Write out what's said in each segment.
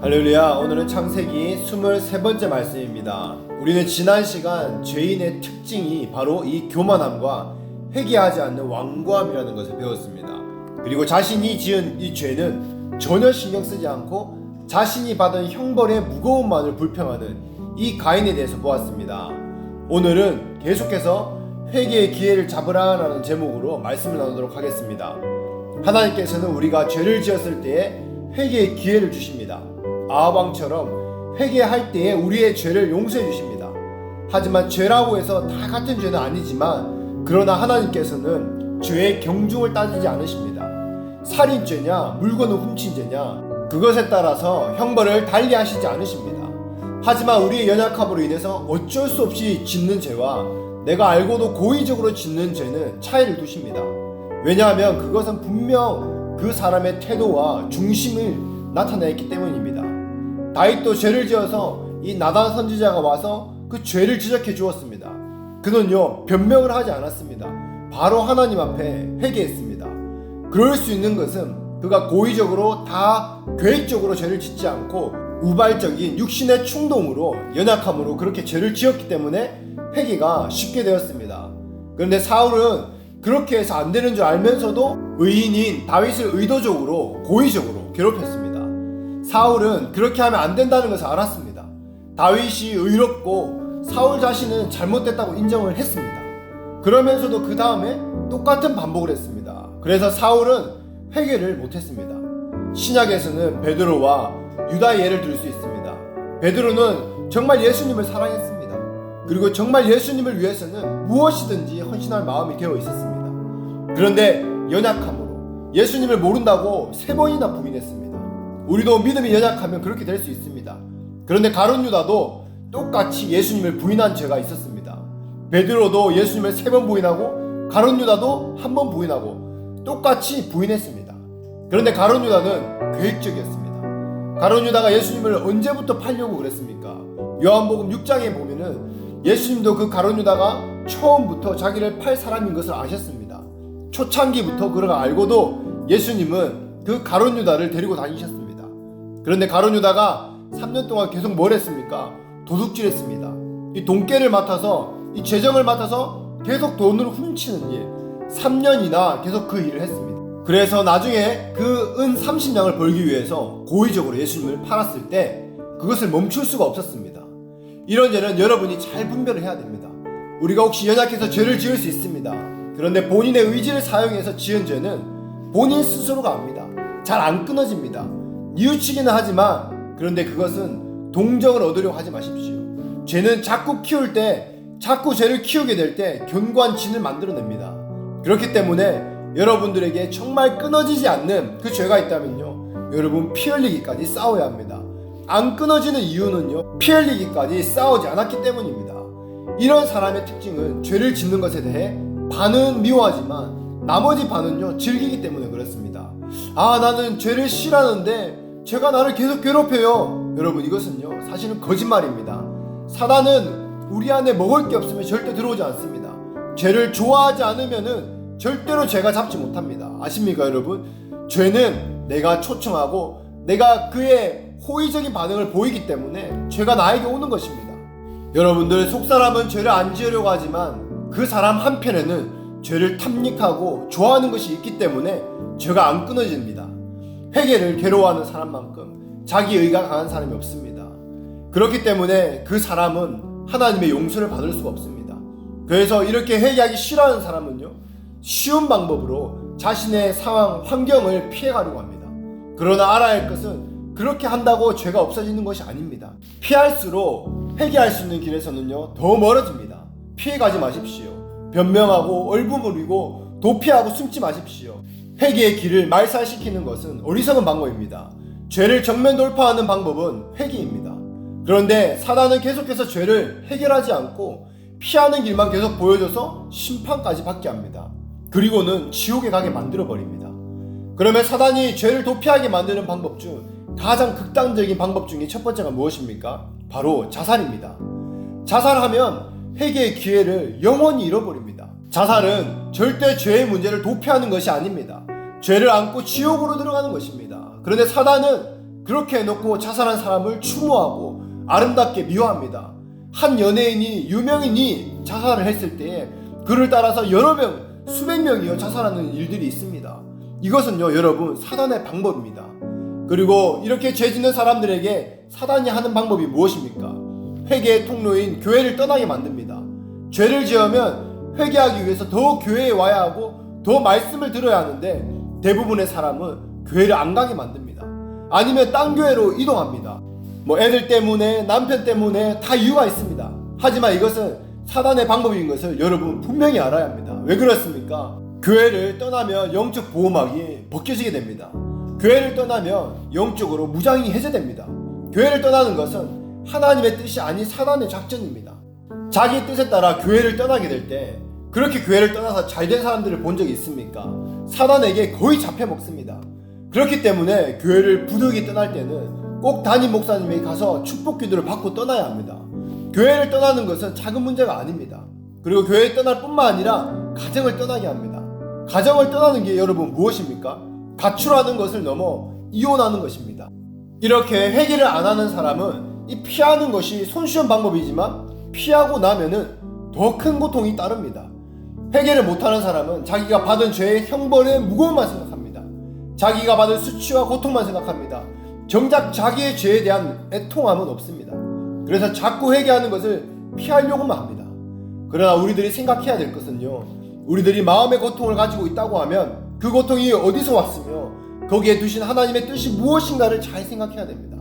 할렐루야. 오늘은 창세기 23번째 말씀입니다. 우리는 지난 시간 죄인의 특징이 바로 이 교만함과 회개하지 않는 완고함이라는 것을 배웠습니다. 그리고 자신이 지은 이 죄는 전혀 신경 쓰지 않고 자신이 받은 형벌의 무거움만을 불평하는 이 가인에 대해서 보았습니다. 오늘은 계속해서 회개의 기회를 잡으라라는 제목으로 말씀을 나누도록 하겠습니다. 하나님께서는 우리가 죄를 지었을 때에 회개의 기회를 주십니다. 아합왕처럼 회개할 때에 우리의 죄를 용서해 주십니다. 하지만 죄라고 해서 다 같은 죄는 아니지만 그러나 하나님께서는 죄의 경중을 따지지 않으십니다. 살인죄냐 물건을 훔친 죄냐 그것에 따라서 형벌을 달리 하시지 않으십니다. 하지만 우리의 연약함으로 인해서 어쩔 수 없이 짓는 죄와 내가 알고도 고의적으로 짓는 죄는 차이를 두십니다. 왜냐하면 그것은 분명 그 사람의 태도와 중심을 나타내기 때문입니다. 다윗도 죄를 지어서 이 나단 선지자가 와서 그 죄를 지적해 주었습니다. 그는요 변명을 하지 않았습니다. 바로 하나님 앞에 회개했습니다. 그럴 수 있는 것은 그가 고의적으로 다 계획적으로 죄를 짓지 않고 우발적인 육신의 충동으로 연약함으로 그렇게 죄를 지었기 때문에 회개가 쉽게 되었습니다. 그런데 사울은 그렇게 해서 안 되는 줄 알면서도 의인인 다윗을 의도적으로 고의적으로 괴롭혔습니다. 사울은 그렇게 하면 안 된다는 것을 알았습니다. 다윗이 의롭고 사울 자신은 잘못됐다고 인정을 했습니다. 그러면서도 그 다음에 똑같은 반복을 했습니다. 그래서 사울은 회개를 못했습니다. 신약에서는 베드로와 유다의 예를 들 수 있습니다. 베드로는 정말 예수님을 사랑했습니다. 그리고 정말 예수님을 위해서는 무엇이든지 헌신할 마음이 되어 있었습니다. 그런데 연약함으로 예수님을 모른다고 3번이나 부인했습니다. 우리도 믿음이 연약하면 그렇게 될 수 있습니다. 그런데 가룟 유다도 똑같이 예수님을 부인한 죄가 있었습니다. 베드로도 예수님을 3번 부인하고 가룟 유다도 1번 부인하고 똑같이 부인했습니다. 그런데 가룟 유다는 계획적이었습니다. 가룟 유다가 예수님을 언제부터 팔려고 그랬습니까? 요한복음 6장에 보면은 예수님도 그 가룟 유다가 처음부터 자기를 팔 사람인 것을 아셨습니다. 초창기부터 그가 알고도 예수님은 그 가룟 유다를 데리고 다니셨습니다. 그런데 가룟 유다가 3년 동안 계속 뭘 했습니까? 도둑질했습니다. 이 돈깨를 맡아서 이 재정을 맡아서 계속 돈을 훔치는 일 3년이나 계속 그 일을 했습니다. 그래서 나중에 그 은 30냥을 벌기 위해서 고의적으로 예수님을 팔았을 때 그것을 멈출 수가 없었습니다. 이런 죄는 여러분이 잘 분별을 해야 됩니다. 우리가 혹시 연약해서 죄를 지을 수 있습니다. 그런데 본인의 의지를 사용해서 지은 죄는 본인 스스로가 압니다. 잘 안 끊어집니다. 뉘우치기는 하지만 그런데 그것은 동정을 얻으려고 하지 마십시오. 죄는 자꾸 키울 때 자꾸 죄를 키우게 될 때 견고한 진을 만들어냅니다. 그렇기 때문에 여러분들에게 정말 끊어지지 않는 그 죄가 있다면요 여러분 피 흘리기까지 싸워야 합니다. 안 끊어지는 이유는요 피 흘리기까지 싸우지 않았기 때문입니다. 이런 사람의 특징은 죄를 짓는 것에 대해 반은 미워하지만 나머지 반은요 즐기기 때문에 그렇습니다. 나는 죄를 싫어하는데 죄가 나를 계속 괴롭혀요. 여러분 이것은요 사실은 거짓말입니다. 사단은 우리 안에 먹을 게 없으면 절대 들어오지 않습니다. 죄를 좋아하지 않으면은 절대로 죄가 잡지 못합니다. 아십니까 여러분? 죄는 내가 초청하고 내가 그의 호의적인 반응을 보이기 때문에 죄가 나에게 오는 것입니다. 여러분들 속사람은 죄를 안 지으려고 하지만 그 사람 한편에는 죄를 탐닉하고 좋아하는 것이 있기 때문에 죄가 안 끊어집니다. 회개를 괴로워하는 사람만큼 자기 의가 강한 사람이 없습니다. 그렇기 때문에 그 사람은 하나님의 용서를 받을 수가 없습니다. 그래서 이렇게 회개하기 싫어하는 사람은요 쉬운 방법으로 자신의 상황, 환경을 피해가려고 합니다. 그러나 알아야 할 것은 그렇게 한다고 죄가 없어지는 것이 아닙니다. 피할수록 회개할 수 있는 길에서는요 더 멀어집니다. 피해가지 마십시오. 변명하고 얼부무리고 도피하고 숨지 마십시오. 회개의 길을 말살시키는 것은 어리석은 방법입니다. 죄를 정면 돌파하는 방법은 회개입니다. 그런데 사단은 계속해서 죄를 해결하지 않고 피하는 길만 계속 보여줘서 심판까지 받게 합니다. 그리고는 지옥에 가게 만들어버립니다. 그러면 사단이 죄를 도피하게 만드는 방법 중 가장 극단적인 방법 중에 첫 번째가 무엇입니까? 바로 자살입니다. 자살하면 회개의 기회를 영원히 잃어버립니다. 자살은 절대 죄의 문제를 도피하는 것이 아닙니다. 죄를 안고 지옥으로 들어가는 것입니다. 그런데 사단은 그렇게 해놓고 자살한 사람을 추모하고 아름답게 미워합니다. 한 연예인이 유명인이 자살을 했을 때에 그를 따라서 여러 명, 수백 명이요 자살하는 일들이 있습니다. 이것은요 여러분 사단의 방법입니다. 그리고 이렇게 죄 짓는 사람들에게 사단이 하는 방법이 무엇입니까? 회개의 통로인 교회를 떠나게 만듭니다. 죄를 지으면 회개하기 위해서 더 교회에 와야 하고 더 말씀을 들어야 하는데 대부분의 사람은 교회를 안 가게 만듭니다. 아니면 딴 교회로 이동합니다. 애들 때문에 남편 때문에 다 이유가 있습니다. 하지만 이것은 사단의 방법인 것을 여러분 분명히 알아야 합니다. 왜 그렇습니까? 교회를 떠나면 영적 보호막이 벗겨지게 됩니다. 교회를 떠나면 영적으로 무장이 해제됩니다. 교회를 떠나는 것은 하나님의 뜻이 아닌 사단의 작전입니다. 자기 뜻에 따라 교회를 떠나게 될 때 그렇게 교회를 떠나서 잘된 사람들을 본 적이 있습니까? 사단에게 거의 잡혀먹습니다. 그렇기 때문에 교회를 부득이 떠날 때는 꼭 담임 목사님에게 가서 축복 기도를 받고 떠나야 합니다. 교회를 떠나는 것은 작은 문제가 아닙니다. 그리고 교회를 떠날 뿐만 아니라 가정을 떠나게 합니다. 가정을 떠나는 게 여러분 무엇입니까? 가출하는 것을 넘어 이혼하는 것입니다. 이렇게 회개를 안 하는 사람은 이 피하는 것이 손쉬운 방법이지만 피하고 나면은 더 큰 고통이 따릅니다. 회개를 못하는 사람은 자기가 받은 죄의 형벌의 무거움만 생각합니다. 자기가 받은 수치와 고통만 생각합니다. 정작 자기의 죄에 대한 애통함은 없습니다. 그래서 자꾸 회개하는 것을 피하려고만 합니다. 그러나 우리들이 생각해야 될 것은요, 우리들이 마음의 고통을 가지고 있다고 하면 그 고통이 어디서 왔으며 거기에 두신 하나님의 뜻이 무엇인가를 잘 생각해야 됩니다.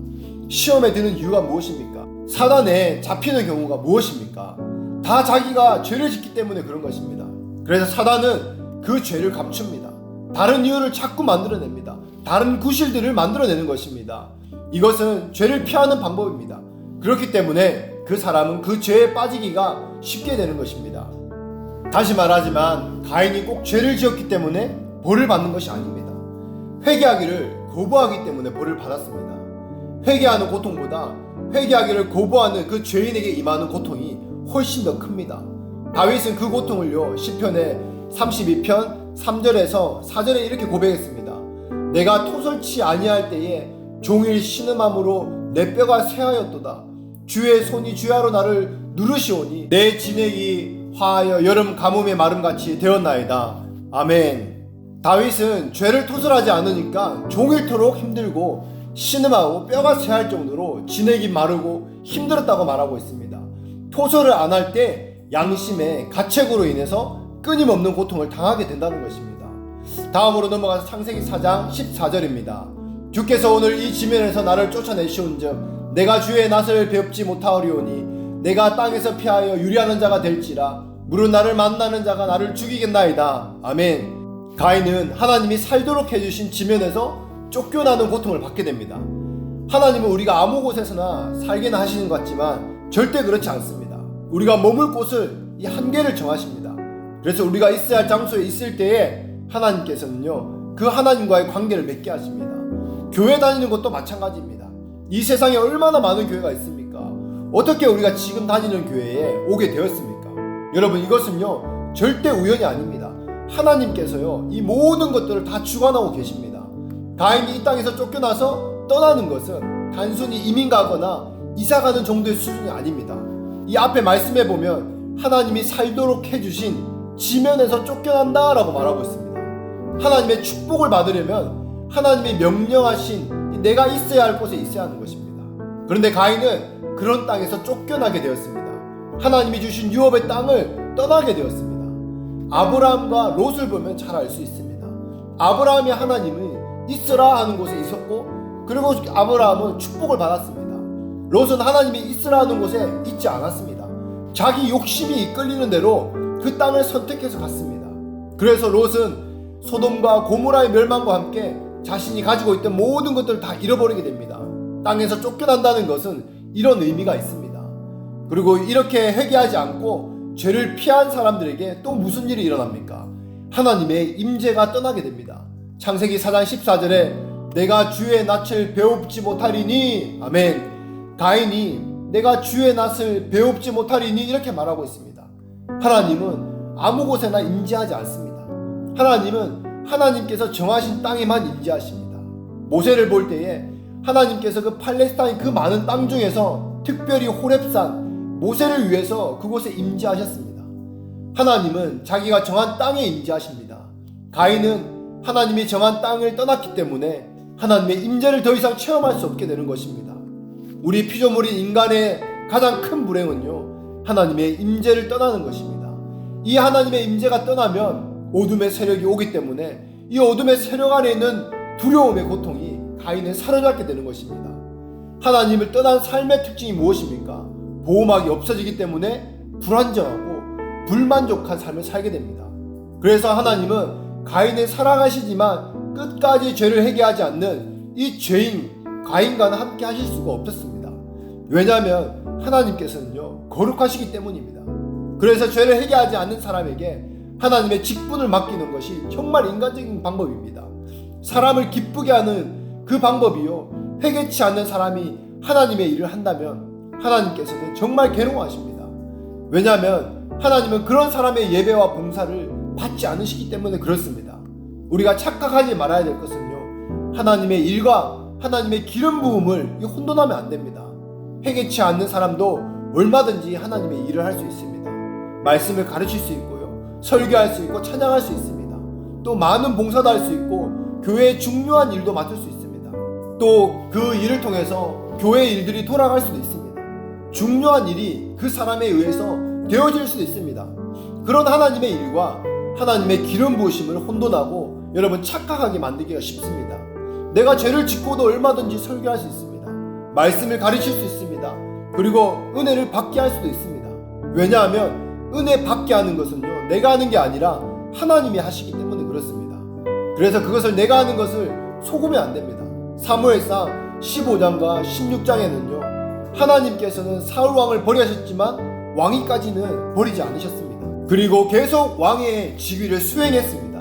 시험에 드는 이유가 무엇입니까? 사단에 잡히는 경우가 무엇입니까? 다 자기가 죄를 짓기 때문에 그런 것입니다. 그래서 사단은 그 죄를 감춥니다. 다른 이유를 자꾸 만들어냅니다. 다른 구실들을 만들어내는 것입니다. 이것은 죄를 피하는 방법입니다. 그렇기 때문에 그 사람은 그 죄에 빠지기가 쉽게 되는 것입니다. 다시 말하지만 가인이 꼭 죄를 지었기 때문에 벌을 받는 것이 아닙니다. 회개하기를 거부하기 때문에 벌을 받았습니다. 회개하는 고통보다 회개하기를 거부하는 그 죄인에게 임하는 고통이 훨씬 더 큽니다. 다윗은 그 고통을요 시편의 32편 3절에서 4절에 이렇게 고백했습니다. 내가 토설치 아니할 때에 종일 신음함으로 내 뼈가 쇠하였도다. 주의 손이 주야로 나를 누르시오니 내 진액이 화하여 여름 가뭄의 마름같이 되었나이다. 아멘. 다윗은 죄를 토설하지 않으니까 종일토록 힘들고 신음하고 뼈가 쇠할 정도로 진액이 마르고 힘들었다고 말하고 있습니다. 토설을 안 할 때 양심의 가책으로 인해서 끊임없는 고통을 당하게 된다는 것입니다. 다음으로 넘어가서 창세기 4장 14절입니다. 주께서 오늘 이 지면에서 나를 쫓아내시온즉 내가 주의 낯을 배웁지 못하오리오니 내가 땅에서 피하여 유리하는 자가 될지라 물은 나를 만나는 자가 나를 죽이겠나이다. 아멘. 가인은 하나님이 살도록 해주신 지면에서 쫓겨나는 고통을 받게 됩니다. 하나님은 우리가 아무 곳에서나 살게는 하시는 것 같지만 절대 그렇지 않습니다. 우리가 머물 곳을 이 한계를 정하십니다. 그래서 우리가 있어야 할 장소에 있을 때에 하나님께서는요 그 하나님과의 관계를 맺게 하십니다. 교회 다니는 것도 마찬가지입니다. 이 세상에 얼마나 많은 교회가 있습니까? 어떻게 우리가 지금 다니는 교회에 오게 되었습니까? 여러분 이것은요 절대 우연이 아닙니다. 하나님께서요 이 모든 것들을 다 주관하고 계십니다. 가인이 이 땅에서 쫓겨나서 떠나는 것은 단순히 이민 가거나 이사 가는 정도의 수준이 아닙니다. 이 앞에 말씀해 보면 하나님이 살도록 해주신 지면에서 쫓겨난다 라고 말하고 있습니다. 하나님의 축복을 받으려면 하나님이 명령하신 내가 있어야 할 곳에 있어야 하는 것입니다. 그런데 가인은 그런 땅에서 쫓겨나게 되었습니다. 하나님이 주신 유업의 땅을 떠나게 되었습니다. 아브라함과 롯을 보면 잘 알 수 있습니다. 아브라함이 하나님이 있으라 하는 곳에 있었고 그리고 아브라함은 축복을 받았습니다. 롯은 하나님이 있으라 하는 곳에 있지 않았습니다. 자기 욕심이 이끌리는 대로 그 땅을 선택해서 갔습니다. 그래서 롯은 소돔과 고모라의 멸망과 함께 자신이 가지고 있던 모든 것들을 다 잃어버리게 됩니다. 땅에서 쫓겨난다는 것은 이런 의미가 있습니다. 그리고 이렇게 회개하지 않고 죄를 피한 사람들에게 또 무슨 일이 일어납니까? 하나님의 임재가 떠나게 됩니다. 창세기 4장 14절에 내가 주의 낯을 배웁지 못하리니 아멘. 가인이 내가 주의 낯을 배웁지 못하리니 이렇게 말하고 있습니다. 하나님은 아무 곳에나 임재하지 않습니다. 하나님은 하나님께서 정하신 땅에만 임재하십니다. 모세를 볼 때에 하나님께서 그 팔레스타인 그 많은 땅 중에서 특별히 호렙산 모세를 위해서 그곳에 임재하셨습니다. 하나님은 자기가 정한 땅에 임재하십니다. 가인은 하나님이 정한 땅을 떠났기 때문에 하나님의 임재를 더 이상 체험할 수 없게 되는 것입니다. 우리 피조물인 인간의 가장 큰 불행은요, 하나님의 임재를 떠나는 것입니다. 이 하나님의 임재가 떠나면 어둠의 세력이 오기 때문에 이 어둠의 세력 안에 있는 두려움의 고통이 가인을 사로잡게 되는 것입니다. 하나님을 떠난 삶의 특징이 무엇입니까? 보호막이 없어지기 때문에 불안정하고 불만족한 삶을 살게 됩니다. 그래서 하나님은 가인을 사랑하시지만 끝까지 죄를 회개하지 않는 이 죄인 가인과는 함께 하실 수가 없었습니다. 왜냐하면 하나님께서는요, 거룩하시기 때문입니다. 그래서 죄를 회개하지 않는 사람에게 하나님의 직분을 맡기는 것이 정말 인간적인 방법입니다. 사람을 기쁘게 하는 그 방법이요, 회개치 않는 사람이 하나님의 일을 한다면 하나님께서는 정말 괴로워하십니다. 왜냐하면 하나님은 그런 사람의 예배와 봉사를 받지 않으시기 때문에 그렇습니다. 우리가 착각하지 말아야 될 것은요, 하나님의 일과 하나님의 기름 부음을 혼돈하면 안 됩니다. 회개치 않는 사람도 얼마든지 하나님의 일을 할 수 있습니다. 말씀을 가르칠 수 있고요, 설교할 수 있고 찬양할 수 있습니다. 또 많은 봉사도 할 수 있고 교회의 중요한 일도 맡을 수 있습니다. 또 그 일을 통해서 교회 일들이 돌아갈 수도 있습니다. 중요한 일이 그 사람에 의해서 되어질 수도 있습니다. 그런 하나님의 일과 하나님의 기름 부으심을 혼돈하고 여러분 착각하게 만들기가 쉽습니다. 내가 죄를 짓고도 얼마든지 설교할 수 있습니다. 말씀을 가르칠 수 있습니다. 그리고 은혜를 받게 할 수도 있습니다. 왜냐하면 은혜 받게 하는 것은요, 내가 하는 게 아니라 하나님이 하시기 때문에 그렇습니다. 그래서 그것을 내가 하는 것을 속으면 안 됩니다. 사무엘상 15장과 16장에는요, 하나님께서는 사울 왕을 버리셨지만 왕위까지는 버리지 않으셨습니다. 그리고 계속 왕의 직위를 수행했습니다.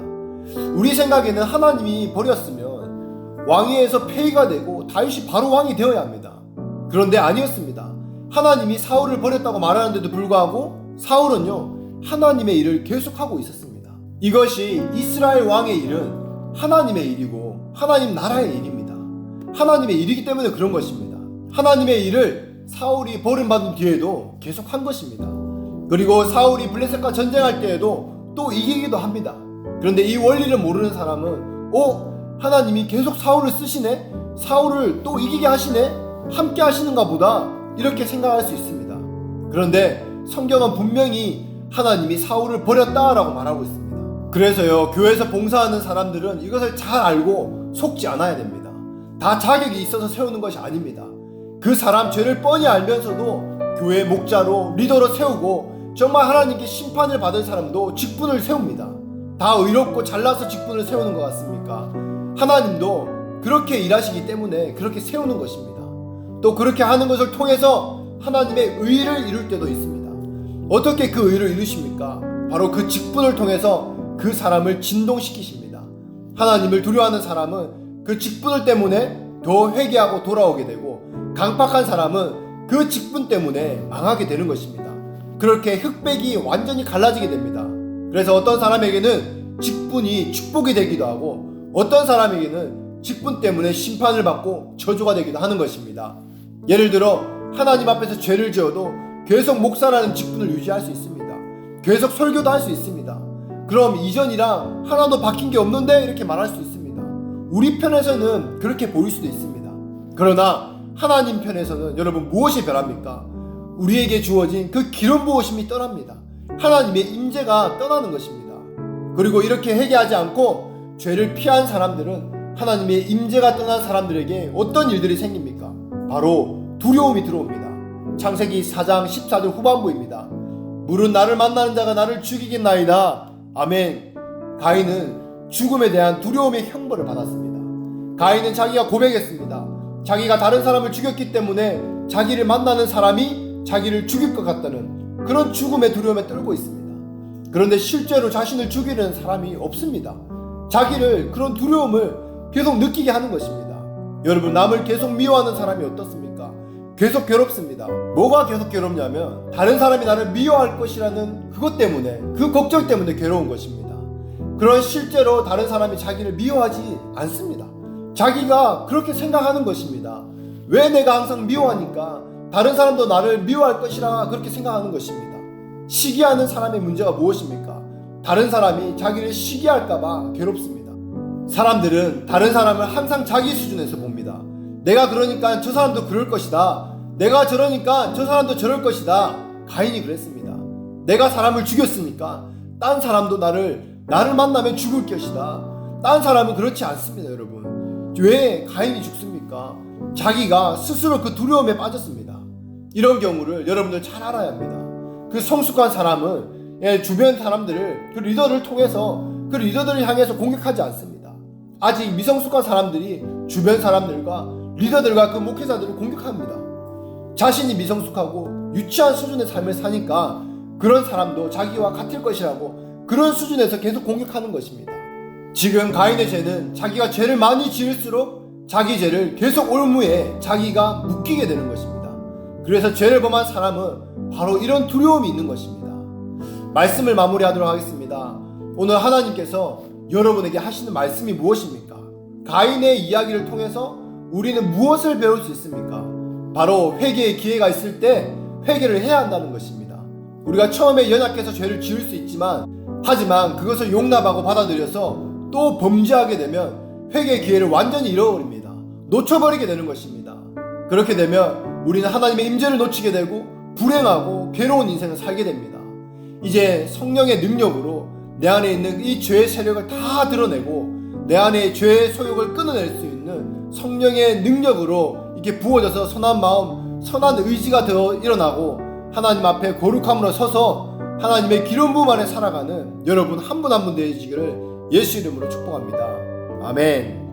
우리 생각에는 하나님이 버렸으면 왕위에서 폐위가 되고 다윗이 바로 왕이 되어야 합니다. 그런데 아니었습니다. 하나님이 사울을 버렸다고 말하는데도 불구하고 사울은요, 하나님의 일을 계속하고 있었습니다. 이것이 이스라엘 왕의 일은 하나님의 일이고 하나님 나라의 일입니다. 하나님의 일이기 때문에 그런 것입니다. 하나님의 일을 사울이 버림받은 뒤에도 계속 한 것입니다. 그리고 사울이 블레셋과 전쟁할 때에도 또 이기기도 합니다. 그런데 이 원리를 모르는 사람은 하나님이 계속 사울을 쓰시네? 사울을 또 이기게 하시네? 함께 하시는가 보다 이렇게 생각할 수 있습니다. 그런데 성경은 분명히 하나님이 사울을 버렸다라고 말하고 있습니다. 그래서요, 교회에서 봉사하는 사람들은 이것을 잘 알고 속지 않아야 됩니다. 다 자격이 있어서 세우는 것이 아닙니다. 그 사람 죄를 뻔히 알면서도 교회 목자로 리더로 세우고 정말 하나님께 심판을 받을 사람도 직분을 세웁니다. 다 의롭고 잘나서 직분을 세우는 것 같습니까? 하나님도 그렇게 일하시기 때문에 그렇게 세우는 것입니다. 또 그렇게 하는 것을 통해서 하나님의 의를 이룰 때도 있습니다. 어떻게 그 의를 이루십니까? 바로 그 직분을 통해서 그 사람을 진동시키십니다. 하나님을 두려워하는 사람은 그 직분을 때문에 더 회개하고 돌아오게 되고, 강팍한 사람은 그 직분 때문에 망하게 되는 것입니다. 그렇게 흑백이 완전히 갈라지게 됩니다. 그래서 어떤 사람에게는 직분이 축복이 되기도 하고 어떤 사람에게는 직분 때문에 심판을 받고 저주가 되기도 하는 것입니다. 예를 들어 하나님 앞에서 죄를 지어도 계속 목사라는 직분을 유지할 수 있습니다. 계속 설교도 할 수 있습니다. 그럼 이전이랑 하나도 바뀐 게 없는데 이렇게 말할 수 있습니다. 우리 편에서는 그렇게 보일 수도 있습니다. 그러나 하나님 편에서는 여러분 무엇이 변합니까? 우리에게 주어진 그 기름 부으심이 떠납니다. 하나님의 임재가 떠나는 것입니다. 그리고 이렇게 회개하지 않고 죄를 피한 사람들은 하나님의 임재가 떠난 사람들에게 어떤 일들이 생깁니까? 바로 두려움이 들어옵니다. 창세기 4장 14절 후반부입니다. 물은 나를 만나는 자가 나를 죽이겠나이다. 아멘. 가인은 죽음에 대한 두려움의 형벌을 받았습니다. 가인은 자기가 고백했습니다. 자기가 다른 사람을 죽였기 때문에 자기를 만나는 사람이 자기를 죽일 것 같다는 그런 죽음의 두려움에 떨고 있습니다. 그런데 실제로 자신을 죽이려는 사람이 없습니다. 자기를 그런 두려움을 계속 느끼게 하는 것입니다. 여러분, 남을 계속 미워하는 사람이 어떻습니까? 계속 괴롭습니다. 뭐가 계속 괴롭냐면 다른 사람이 나를 미워할 것이라는 그것 때문에, 그 걱정 때문에 괴로운 것입니다. 그런 실제로 다른 사람이 자기를 미워하지 않습니다. 자기가 그렇게 생각하는 것입니다. 왜 내가 항상 미워하니까 다른 사람도 나를 미워할 것이라 그렇게 생각하는 것입니다. 시기하는 사람의 문제가 무엇입니까? 다른 사람이 자기를 시기할까봐 괴롭습니다. 사람들은 다른 사람을 항상 자기 수준에서 봅니다. 내가 그러니까 저 사람도 그럴 것이다. 내가 저러니까 저 사람도 저럴 것이다. 가인이 그랬습니다. 내가 사람을 죽였으니까 딴 사람도 나를 만나면 죽을 것이다. 딴 사람은 그렇지 않습니다, 여러분. 왜 가인이 죽습니까? 자기가 스스로 그 두려움에 빠졌습니다. 이런 경우를 여러분들 잘 알아야 합니다. 그 성숙한 사람은 주변 사람들을, 그 리더를 통해서 그 리더들을 향해서 공격하지 않습니다. 아직 미성숙한 사람들이 주변 사람들과 리더들과 그 목회자들을 공격합니다. 자신이 미성숙하고 유치한 수준의 삶을 사니까 그런 사람도 자기와 같을 것이라고 그런 수준에서 계속 공격하는 것입니다. 지금 가인의 죄는 자기가 죄를 많이 지을수록 자기 죄를 계속 올무에 자기가 묶이게 되는 것입니다. 그래서 죄를 범한 사람은 바로 이런 두려움이 있는 것입니다. 말씀을 마무리하도록 하겠습니다. 오늘 하나님께서 여러분에게 하시는 말씀이 무엇입니까? 가인의 이야기를 통해서 우리는 무엇을 배울 수 있습니까? 바로 회개의 기회가 있을 때 회개를 해야 한다는 것입니다. 우리가 처음에 연약해서 죄를 지을 수 있지만, 하지만 그것을 용납하고 받아들여서 또 범죄하게 되면 회개의 기회를 완전히 잃어버립니다. 놓쳐버리게 되는 것입니다. 그렇게 되면 우리는 하나님의 임재를 놓치게 되고 불행하고 괴로운 인생을 살게 됩니다. 이제 성령의 능력으로 내 안에 있는 이 죄의 세력을 다 드러내고 내 안에 죄의 소욕을 끊어낼 수 있는 성령의 능력으로 이렇게 부어져서 선한 마음, 선한 의지가 되어 일어나고 하나님 앞에 거룩함으로 서서 하나님의 기름 부음 안에 살아가는 여러분 한 분 한 분 되시기를 예수 이름으로 축복합니다. 아멘.